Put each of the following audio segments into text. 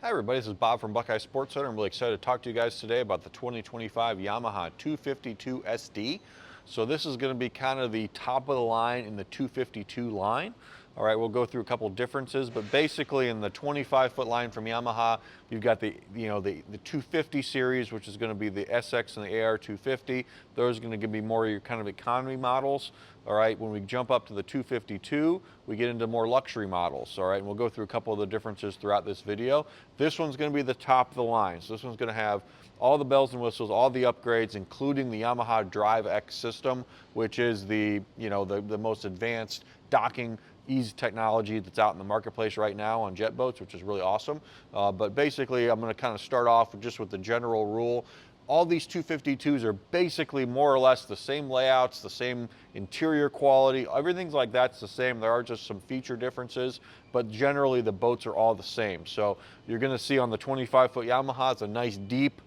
Hi everybody, this is Bob from Buckeye Sports Center. I'm really excited to talk to you guys today about the 2025 Yamaha 252 SD. So this is going to be kind of the top of the line in the 252 line. All right, we'll go through a couple differences, but basically in the 25-foot line from Yamaha, you've got the 250 series, which is going to be the SX and the AR 250. Those are going to be more your kind of economy models. All right, when we jump up to the 252, we get into more luxury models. All right, and we'll go through a couple of the differences throughout this video. This one's going to be the top of the line. So this one's going to have all the bells and whistles, all the upgrades, including the Yamaha Drive X system, which is the most advanced docking easy technology that's out in the marketplace right now on jet boats, which is really awesome. But basically, I'm going to kind of start off just with the general rule. All these 252s are basically more or less the same layouts, the same interior quality, everything's like that's the same. There are just some feature differences, but generally the boats are all the same. So you're going to see on the 25-foot Yamaha, it's a nice deep,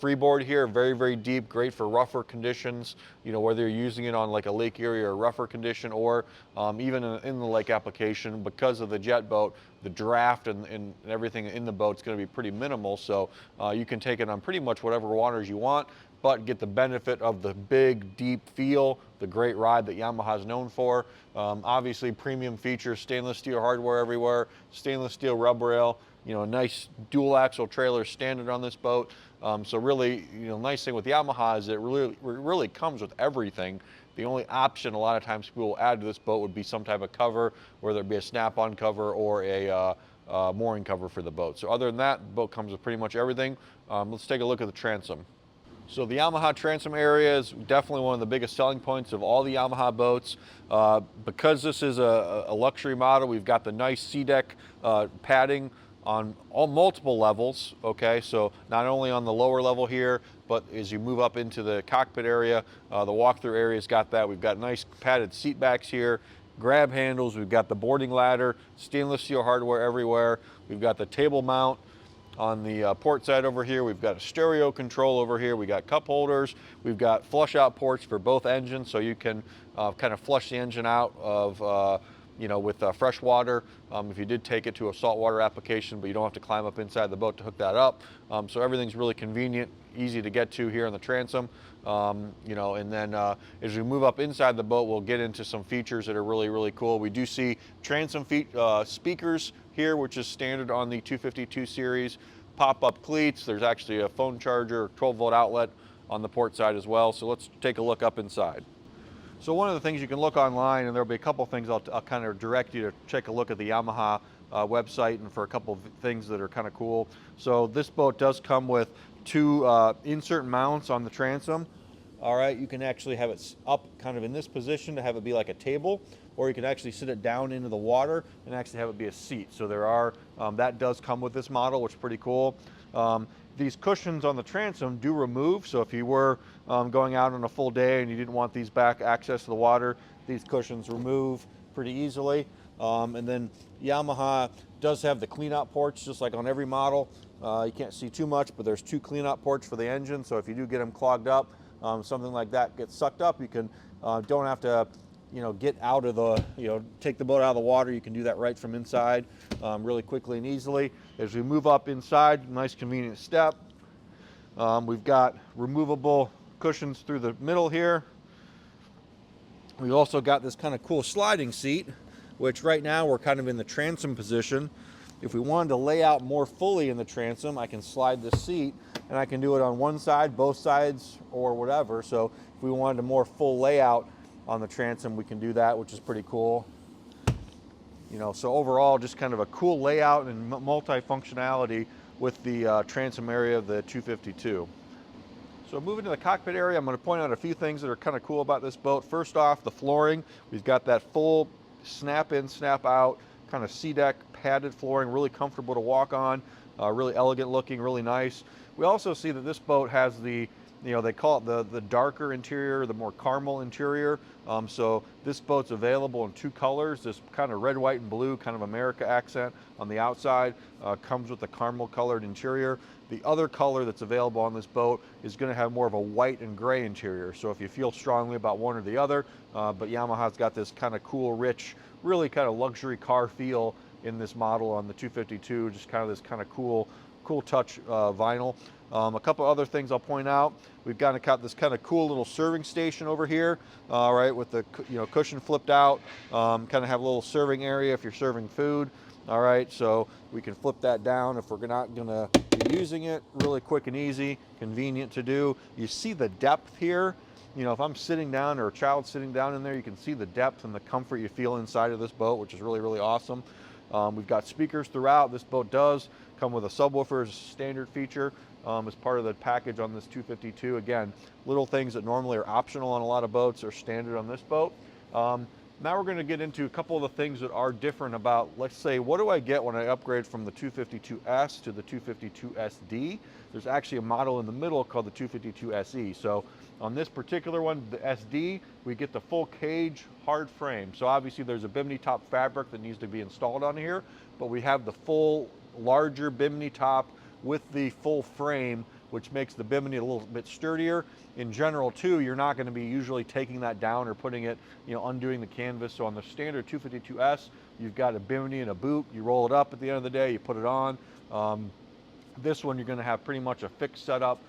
freeboard here, very, very deep, great for rougher conditions, whether you're using it on like a lake area or rougher condition, or even in the lake application. Because of the jet boat, the draft and everything in the boat is going to be pretty minimal, so you can take it on pretty much whatever waters you want, but get the benefit of the big, deep feel, the great ride that Yamaha is known for. Obviously, premium features, stainless steel hardware everywhere, stainless steel rub rail, nice dual axle trailer standard on this boat. So really, nice thing with Yamaha is it really comes with everything. The only option a lot of times people will add to this boat would be some type of cover, whether it be a snap-on cover or a mooring cover for the boat. So other than that, the boat comes with pretty much everything. Let's take a look at the transom. So the Yamaha transom area is definitely one of the biggest selling points of all the Yamaha boats. Because this is a luxury model, we've got the nice C-deck padding on all multiple levels, okay? So not only on the lower level here, but as you move up into the cockpit area, the walkthrough area's got that. We've got nice padded seat backs here, grab handles, we've got the boarding ladder, stainless steel hardware everywhere. We've got the table mount on the port side over here. We've got a stereo control over here. We got cup holders. We've got flush out ports for both engines, so you can kind of flush the engine out of with fresh water if you did take it to a saltwater application, but you don't have to climb up inside the boat to hook that up. So everything's really convenient, easy to get to here on the transom. And then as we move up inside the boat, we'll get into some features that are really, really cool. We do see transom speakers here, which is standard on the 252 series. Pop-up cleats. There's actually a phone charger, 12-volt outlet on the port side as well. So let's take a look up inside. So one of the things you can look online, and there'll be a couple things I'll kind of direct you to take a look at the Yamaha website, and for a couple of things that are kind of cool. So this boat does come with two insert mounts on the transom. All right, you can actually have it up kind of in this position to have it be like a table, or you can actually sit it down into the water and actually have it be a seat. So there are, that does come with this model, which is pretty cool. These cushions on the transom do remove, so if you were going out on a full day and you didn't want these back access to the water, these cushions remove pretty easily. And then Yamaha does have the cleanout ports, just like on every model. You can't see too much, but there's two cleanout ports for the engine, so if you do get them clogged up, something like that gets sucked up, you can don't have to get out of the, take the boat out of the water. You can do that right from inside really quickly and easily. As we move up inside, nice convenient step. We've got removable cushions through the middle here. We've also got this kind of cool sliding seat, which right now we're kind of in the transom position. If we wanted to lay out more fully in the transom, I can slide this seat, and I can do it on one side, both sides, or whatever. So if we wanted a more full layout on the transom, we can do that, which is pretty cool. So overall, just kind of a cool layout and multi-functionality with the transom area of the 252. So moving to the cockpit area, I'm going to point out a few things that are kind of cool about this boat. First off, the flooring. We've got that full snap in, snap out, kind of C-deck padded flooring, really comfortable to walk on, really elegant looking, really nice. We also see that this boat has the, they call it the darker interior, the more caramel interior. So this boat's available in two colors, this kind of red, white, and blue kind of America accent on the outside, comes with the caramel colored interior. The other color that's available on this boat is going to have more of a white and gray interior. So if you feel strongly about one or the other, but Yamaha's got this kind of cool, rich, really kind of luxury car feel in this model on the 252, just kind of this kind of cool touch vinyl. A couple other things I'll point out. We've got this kind of cool little serving station over here, right, with the cushion flipped out. Kind of have a little serving area if you're serving food. All right, so we can flip that down if we're not gonna be using it. Really quick and easy, convenient to do. You see the depth here. You know, if I'm sitting down or a child sitting down in there, you can see the depth and the comfort you feel inside of this boat, which is really, really awesome. We've got speakers throughout. This boat does come with a subwoofer as a standard feature as part of the package on this 252. Again, little things that normally are optional on a lot of boats are standard on this boat. Now we're going to get into a couple of the things that are different about, let's say, what do I get when I upgrade from the 252S to the 252SD? There's actually a model in the middle called the 252SE. So on this particular one, the SD, we get the full cage hard frame. So obviously there's a bimini top fabric that needs to be installed on here, but we have the full larger bimini top with the full frame, which makes the bimini a little bit sturdier. In general too, you're not going to be usually taking that down or putting it, undoing the canvas. So on the standard 252S, you've got a bimini and a boot. You roll it up at the end of the day, you put it on. This one, you're going to have pretty much a fixed setup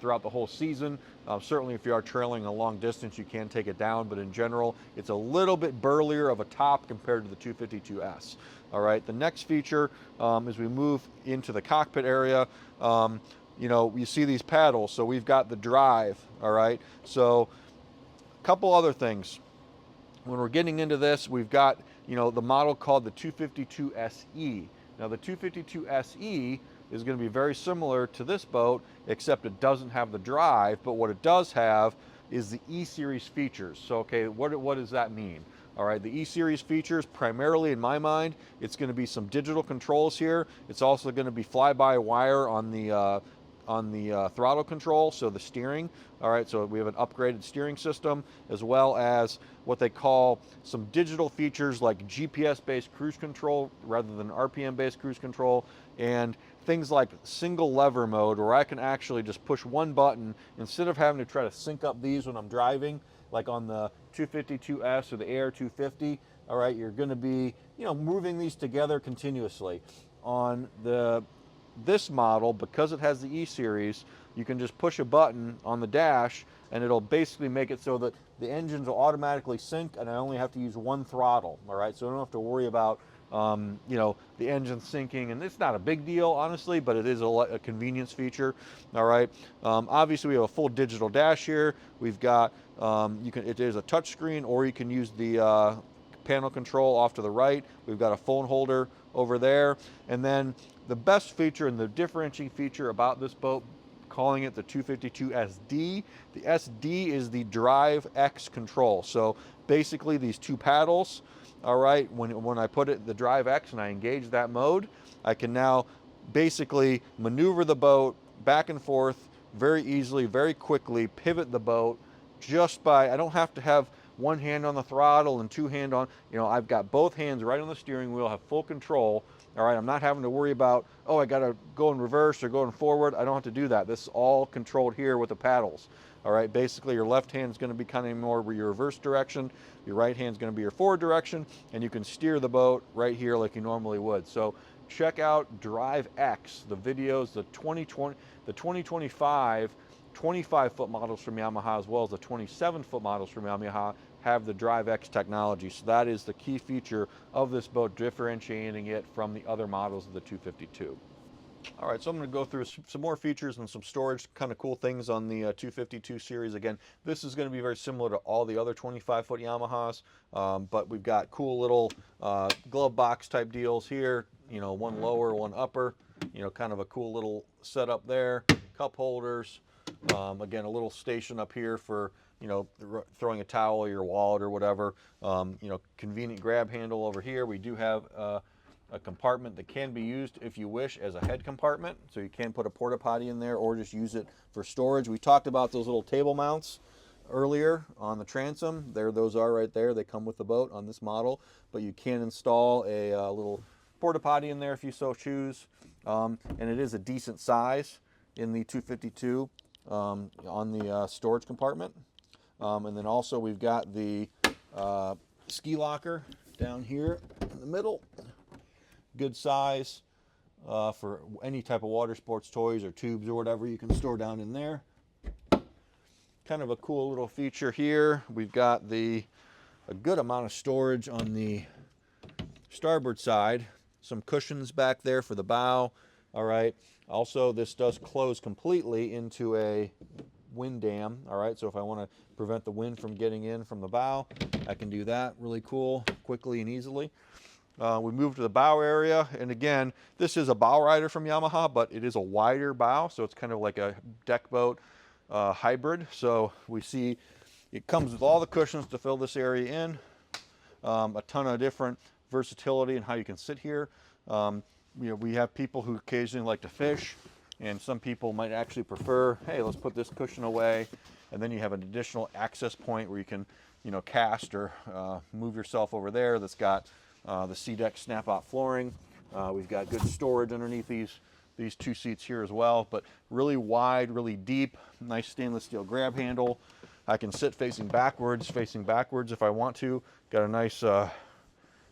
throughout the whole season. Certainly if you are trailing a long distance, you can take it down, but in general, it's a little bit burlier of a top compared to the 252S. All right, the next feature, as we move into the cockpit area, you see these paddles. So we've got the drive, all right? So a couple other things. When we're getting into this, we've got, the model called the 252SE. Now the 252SE is going to be very similar to this boat, except it doesn't have the drive, but what it does have is the E-Series features. So, okay, what does that mean? All right, the E-Series features, primarily in my mind, it's going to be some digital controls here. It's also going to be fly-by-wire on the throttle control, so the steering. All right, so we have an upgraded steering system, as well as what they call some digital features like GPS-based cruise control rather than RPM-based cruise control, and things like single lever mode, where I can actually just push one button instead of having to try to sync up these when I'm driving, like on the 252S or the AR250. All right, you're going to be, moving these together continuously. On this model, because it has the E-Series, you can just push a button on the dash and it'll basically make it so that the engines will automatically sync and I only have to use one throttle. All right, so I don't have to worry about the engine syncing, and it's not a big deal, honestly, but it is a convenience feature. All right, obviously we have a full digital dash here. We've got it is a touch screen, or you can use the panel control off to the right. We've got a phone holder over there, and then the best feature and the differentiating feature about this boat, calling it the 252SD. The SD is the Drive X control. So basically these two paddles, all right, when I put it the Drive X and I engage that mode, I can now basically maneuver the boat back and forth very easily, very quickly, pivot the boat just by, I don't have to have one hand on the throttle and two hand on, I've got both hands right on the steering wheel, have full control. All right, I'm not having to worry about, I got to go in reverse or going forward. I don't have to do that. This is all controlled here with the paddles. All right, basically your left hand is going to be kind of more your reverse direction. Your right hand is going to be your forward direction, and you can steer the boat right here like you normally would. So check out Drive X, the videos, the 2025 25-foot models from Yamaha, as well as the 27-foot models from Yamaha, have the Drive X technology. So that is the key feature of this boat, differentiating it from the other models of the 252. All right, so I'm going to go through some more features and some storage kind of cool things on the 252 series. Again, this is going to be very similar to all the other 25-foot Yamahas, but we've got cool little glove box type deals here, one lower, one upper, kind of a cool little setup there, cup holders, again, a little station up here for, throwing a towel or your wallet or whatever, convenient grab handle over here. We do have a compartment that can be used, if you wish, as a head compartment. So you can put a porta potty in there or just use it for storage. We talked about those little table mounts earlier on the Transom. There those are right there. They come with the boat on this model, but you can install a little porta potty in there if you so choose. And it is a decent size in the 252 on the storage compartment. And then also we've got the ski locker down here in the middle. good size for any type of water sports toys or tubes or whatever you can store down in there. Kind of a cool little feature here. We've got a good amount of storage on the starboard side. Some cushions back there for the bow. All right. Also, this does close completely into a wind dam. All right. So if I want to prevent the wind from getting in from the bow, I can do that really cool, quickly and easily. We moved to the bow area, and again, this is a bow rider from Yamaha, but it is a wider bow, so it's kind of like a deck boat hybrid. So we see it comes with all the cushions to fill this area in, a ton of different versatility in how you can sit here. We have people who occasionally like to fish, and some people might actually prefer, hey, let's put this cushion away, and then you have an additional access point where you can, cast or move yourself over there. That's got the C-deck snap-out flooring. We've got good storage underneath these two seats here as well, but really wide, really deep, nice stainless steel grab handle. I can sit facing backwards if I want to. Got a nice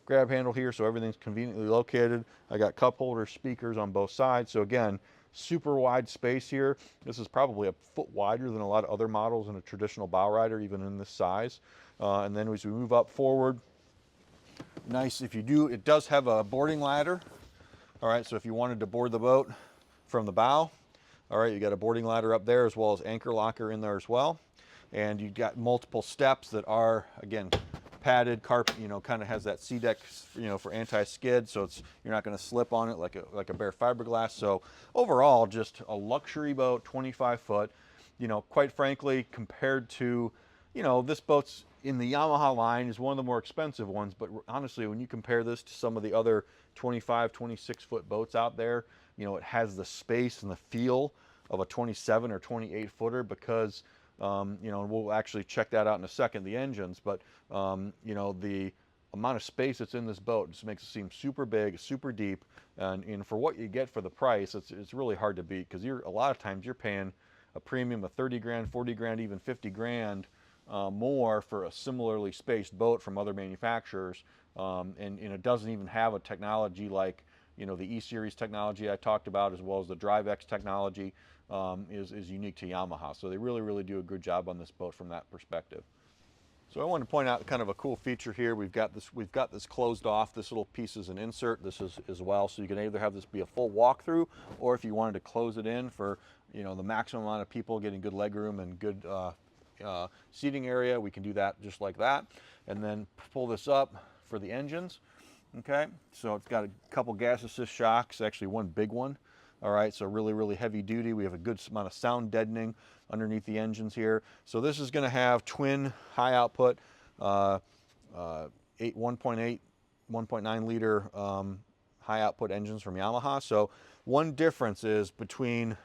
grab handle here, so everything's conveniently located. I got cup holder speakers on both sides. So again, super wide space here. This is probably a foot wider than a lot of other models in a traditional bow rider, even in this size. And then as we move up forward, nice, it does have a boarding ladder. All right, so if you wanted to board the boat from the bow, all right, you got a boarding ladder up there as well as anchor locker in there as well. And you've got multiple steps that are, again, padded carpet, kind of has that C-deck, for anti-skid, so you're not going to slip on it like a bare fiberglass. So overall, just a luxury boat, 25 foot. Quite frankly, compared to, this boat's in the Yamaha line is one of the more expensive ones, but honestly, when you compare this to some of the other 25, 26 foot boats out there, it has the space and the feel of a 27 or 28 footer because, we'll actually check that out in a second, the engines, but, the amount of space that's in this boat just makes it seem super big, super deep, and for what you get for the price, it's really hard to beat because a lot of times you're paying a premium of 30 grand, 40 grand, even 50 grand more for a similarly spaced boat from other manufacturers, and it doesn't even have a technology like the E-Series technology I talked about, as well as the DriveX technology is unique to Yamaha. So they really do a good job on this boat from that perspective. So I want to point out kind of a cool feature here. We've got this closed off. This little piece is an insert. This is as well, so you can either have this be a full walkthrough, or if you wanted to close it in for the maximum amount of people getting good leg room and good seating area, we can do that just like that. And then pull this up for the engines. Okay, so it's got a couple gas assist shocks, actually one big one. All right, so really heavy duty. We have a good amount of sound deadening underneath the engines here. So this is going to have twin high output 1.8 1.9 liter high output engines from Yamaha. So one difference is between,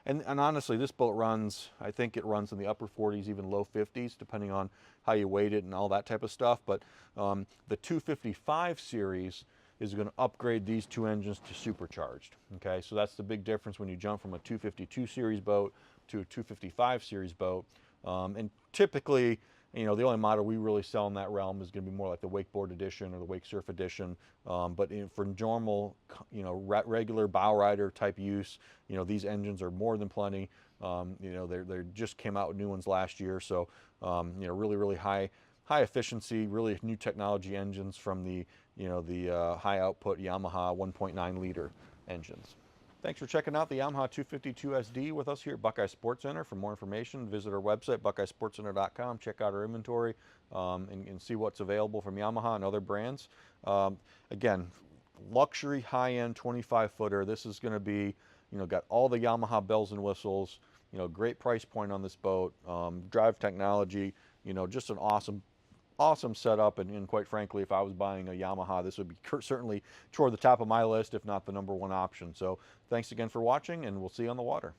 and honestly, this boat runs, I think it runs in the upper 40s, even low 50s, depending on how you weight it and all that type of stuff. But the 255 series is going to upgrade these two engines to supercharged. Okay, so that's the big difference when you jump from a 252 series boat to a 255 series boat. And typically, the only model we really sell in that realm is going to be more like the wakeboard edition or the wake surf edition. But for normal, regular bow rider type use, these engines are more than plenty. They just came out with new ones last year, so really high efficiency, really new technology engines from the high output Yamaha 1.9 liter engines. Thanks for checking out the Yamaha 252SD with us here at Buckeye Sports Center. For more information, visit our website, buckeyesportscenter.com. Check out our inventory and see what's available from Yamaha and other brands. Again, luxury, high-end 25-footer. This is going to be, got all the Yamaha bells and whistles. Great price point on this boat. Drive technology. Just an awesome setup, and quite frankly, if I was buying a Yamaha, this would be certainly toward the top of my list, if not the #1 option. So thanks again for watching, and we'll see you on the water.